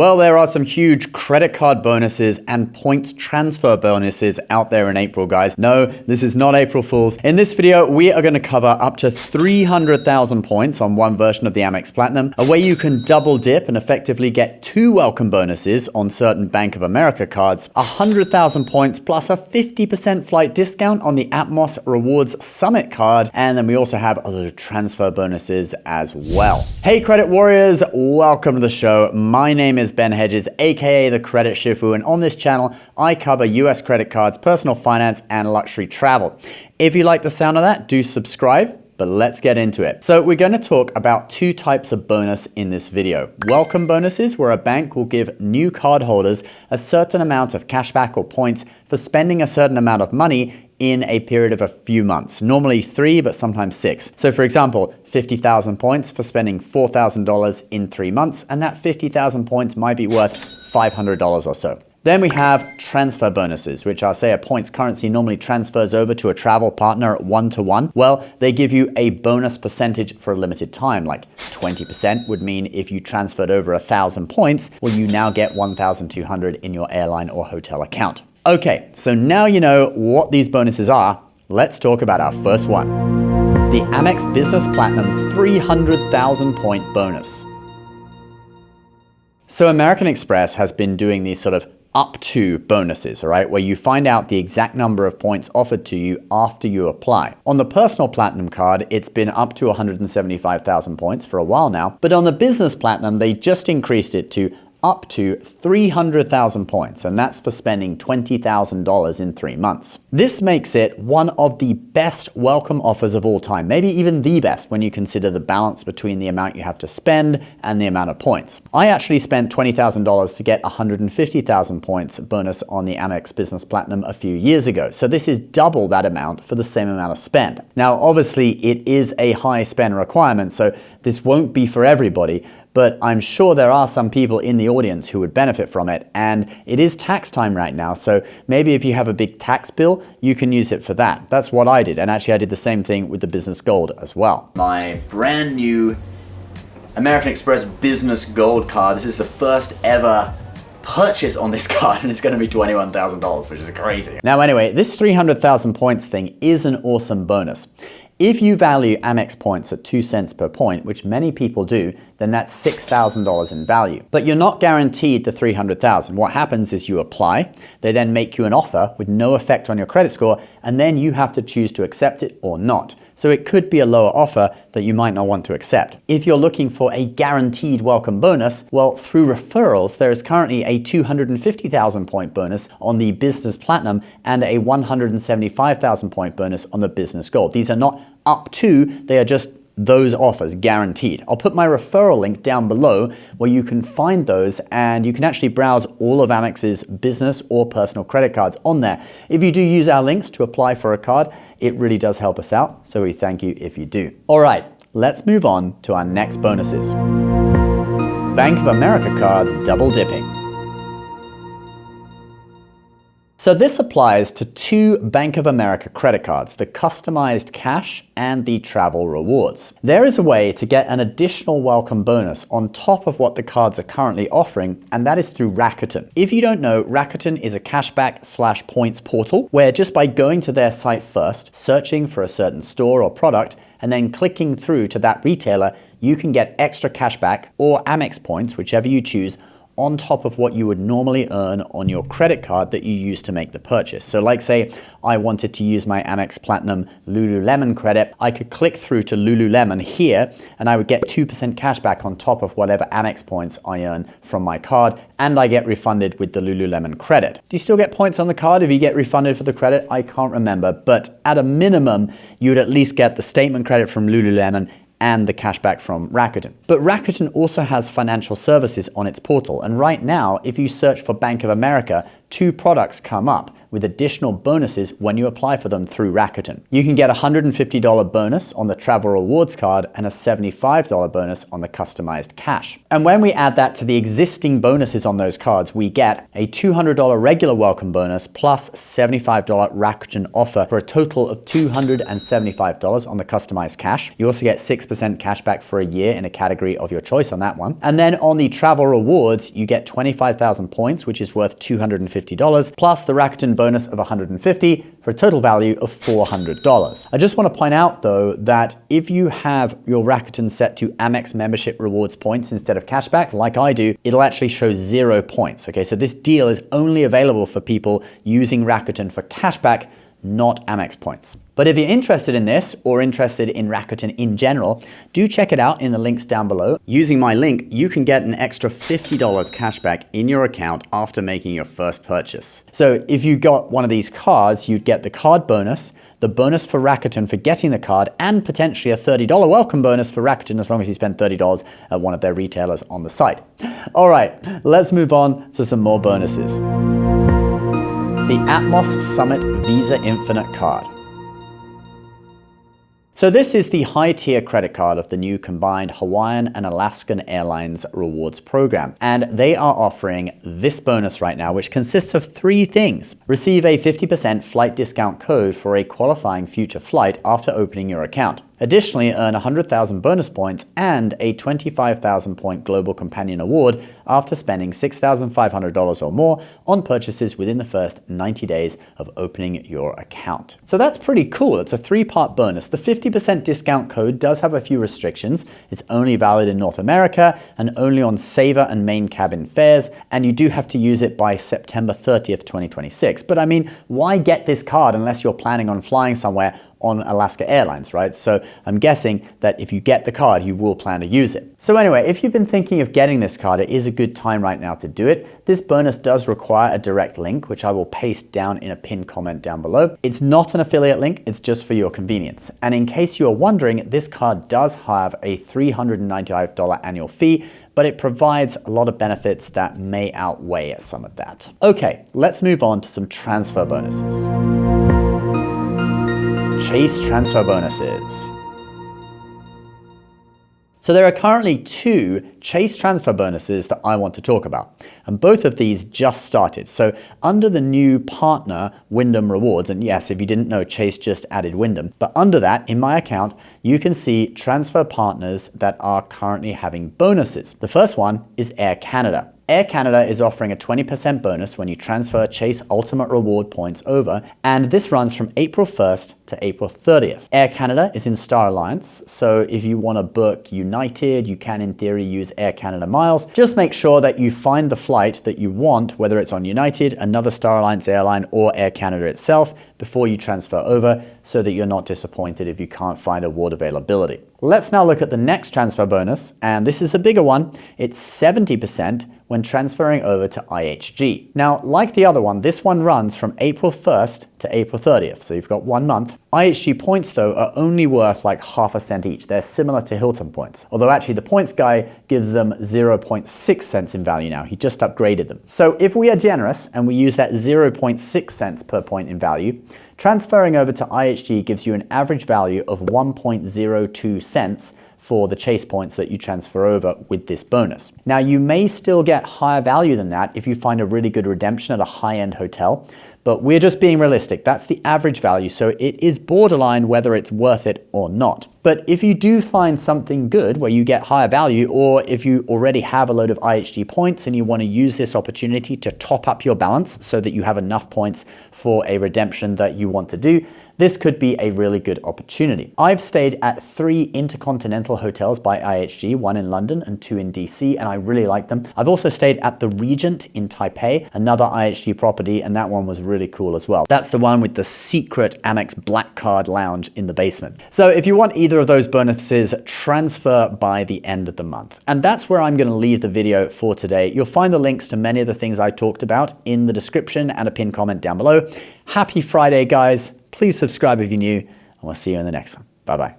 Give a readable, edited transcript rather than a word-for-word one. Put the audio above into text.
Well, there are some huge credit card bonuses and points transfer bonuses out there in April, guys. No, this is not April Fool's. In this video, we are going to cover up to 300,000 points on one version of the Amex Platinum, a way you can double dip and effectively get 2 welcome bonuses on certain Bank of America cards, 100,000 points plus a 50% flight discount on the Atmos Rewards Summit card, and then we also have a lot of transfer bonuses as well. Hey, credit warriors, welcome to the show. My name is Ben Hedges, aka the Credit Shifu, and on this channel, I cover US credit cards, personal finance, and luxury travel. If you like the sound of that, do subscribe. But let's get into it. So we're going to talk about 2 types of bonus in this video. Welcome bonuses, where a bank will give new cardholders a certain amount of cashback or points for spending a certain amount of money in a period of a few months, normally 3, but sometimes 6. So for example, 50,000 points for spending $4,000 in 3 months, and that 50,000 points might be worth $500 or so. Then we have transfer bonuses, which are, say, a points currency normally transfers over to a travel partner at 1-to-1. Well, they give you a bonus percentage for a limited time, like 20% would mean if you transferred over 1,000 points, well, you now get 1,200 in your airline or hotel account. Okay, so now you know what these bonuses are. Let's talk about our first one. The Amex Business Platinum 300,000 point bonus. So American Express has been doing these sort of up to bonuses, all right, where you find out the exact number of points offered to you after you apply. On the personal platinum card, it's been up to 175,000 points for a while now, but on the business platinum, they just increased it to up to 300,000 points, and that's for spending $20,000 in 3 months. This makes it one of the best welcome offers of all time, maybe even the best when you consider the balance between the amount you have to spend and the amount of points. I actually spent $20,000 to get 150,000 points bonus on the Amex Business Platinum a few years ago, so this is double that amount for the same amount of spend. Now, obviously, it is a high spend requirement, so this won't be for everybody, but I'm sure there are some people in the audience who would benefit from it, and it is tax time right now, so maybe if you have a big tax bill, you can use it for that. That's what I did, and actually I did the same thing with the Business Gold as well. My brand new American Express Business Gold card, this is the first ever purchase on this card, and it's going to be $21,000, which is crazy. Now anyway, this 300,000 points thing is an awesome bonus. If you value Amex points at 2 cents per point, which many people do, then that's $6,000 in value. But you're not guaranteed the 300,000. What happens is you apply, they then make you an offer with no effect on your credit score, and then you have to choose to accept it or not. So it could be a lower offer that you might not want to accept. If you're looking for a guaranteed welcome bonus, well, through referrals, there is currently a 250,000 point bonus on the Business Platinum and a 175,000 point bonus on the Business Gold. These are not up to, they are just those offers guaranteed. I'll put my referral link down below where you can find those, and you can actually browse all of Amex's business or personal credit cards on there. If you do use our links to apply for a card, it really does help us out, so we thank you if you do. All right, let's move on to our next bonuses. Bank of America cards double dipping. So this applies to 2 Bank of America credit cards, the customized cash and the travel rewards. There is a way to get an additional welcome bonus on top of what the cards are currently offering, and that is through Rakuten. If you don't know, Rakuten is a cashback/points portal where just by going to their site first, searching for a certain store or product, and then clicking through to that retailer, you can get extra cashback or Amex points, whichever you choose, on top of what you would normally earn on your credit card that you use to make the purchase. So like say I wanted to use my Amex Platinum Lululemon credit, I could click through to Lululemon here and I would get 2% cash back on top of whatever Amex points I earn from my card, and I get refunded with the Lululemon credit. Do you still get points on the card if you get refunded for the credit? I can't remember, but at a minimum, you'd at least get the statement credit from Lululemon and the cashback from Rakuten. But Rakuten also has financial services on its portal, and right now, if you search for Bank of America, two products come up with additional bonuses when you apply for them through Rakuten. You can get a $150 bonus on the travel rewards card and a $75 bonus on the customized cash. And when we add that to the existing bonuses on those cards, we get a $200 regular welcome bonus plus $75 Rakuten offer for a total of $275 on the customized cash. You also get 6% cash back for a year in a category of your choice on that one. And then on the travel rewards, you get 25,000 points, which is worth $250, plus the Rakuten bonus of $150 for a total value of $400. I just want to point out though that if you have your Rakuten set to Amex membership rewards points instead of cashback, like I do, it'll actually show 0 points. Okay, so this deal is only available for people using Rakuten for cashback, not Amex points. But if you're interested in this or interested in Rakuten in general, do check it out in the links down below. Using my link, you can get an extra $50 cashback in your account after making your first purchase. So if you got one of these cards, you'd get the card bonus, the bonus for Rakuten for getting the card, and potentially a $30 welcome bonus for Rakuten as long as you spend $30 at one of their retailers on the site. All right, let's move on to some more bonuses. The Atmos Summit Visa Infinite card. So this is the high-tier credit card of the new combined Hawaiian and Alaskan Airlines rewards program. And they are offering this bonus right now, which consists of 3 things. Receive a 50% flight discount code for a qualifying future flight after opening your account. Additionally, earn 100,000 bonus points and a 25,000 point Global Companion Award after spending $6,500 or more on purchases within the first 90 days of opening your account. So that's pretty cool. It's a 3-part bonus. The 50% discount code does have a few restrictions. It's only valid in North America and only on Saver and main cabin fares, and you do have to use it by September 30th, 2026. But I mean, why get this card unless you're planning on flying somewhere on Alaska Airlines, right? So I'm guessing that if you get the card, you will plan to use it. So anyway, if you've been thinking of getting this card, it is a good time right now to do it. This bonus does require a direct link, which I will paste down in a pinned comment down below. It's not an affiliate link, it's just for your convenience. And in case you're wondering, this card does have a $395 annual fee, but it provides a lot of benefits that may outweigh some of that. Okay, let's move on to some transfer bonuses. Chase transfer bonuses. So there are currently 2 Chase transfer bonuses that I want to talk about, and both of these just started. So under the new partner Wyndham Rewards, and yes, if you didn't know, Chase just added Wyndham, but under that, in my account, you can see transfer partners that are currently having bonuses. The first one is Air Canada. Air Canada is offering a 20% bonus when you transfer Chase Ultimate Reward points over, and this runs from April 1st to April 30th. Air Canada is in Star Alliance, so if you want to book United, you can in theory use Air Canada miles. Just make sure that you find the flight that you want, whether it's on United, another Star Alliance airline, or Air Canada itself, before you transfer over, so that you're not disappointed if you can't find award availability. Let's now look at the next transfer bonus, and this is a bigger one. It's 70% when transferring over to IHG. Now, like the other one, this one runs from April 1st to April 30th, so you've got 1 month. IHG points, though, are only worth like half a cent each. They're similar to Hilton points, although actually the points guy gives them 0.6 cents in value now. He just upgraded them. So if we are generous and we use that 0.6 cents per point in value, transferring over to IHG gives you an average value of 1.02 cents for the Chase points that you transfer over with this bonus. Now, you may still get higher value than that if you find a really good redemption at a high-end hotel, but we're just being realistic. That's the average value, so it is borderline whether it's worth it or not. But if you do find something good where you get higher value, or if you already have a load of IHG points and you want to use this opportunity to top up your balance so that you have enough points for a redemption that you want to do, this could be a really good opportunity. I've stayed at 3 intercontinental hotels by IHG, 1 in London and 2 in DC, and I really like them. I've also stayed at the Regent in Taipei, another IHG property, and that one was really cool as well. That's the one with the secret Amex Black Card lounge in the basement. So if you want either of those bonuses, transfer by the end of the month. And that's where I'm going to leave the video for today. You'll find the links to many of the things I talked about in the description and a pinned comment down below. Happy Friday, guys. Please subscribe if you're new, and we'll see you in the next one. Bye-bye.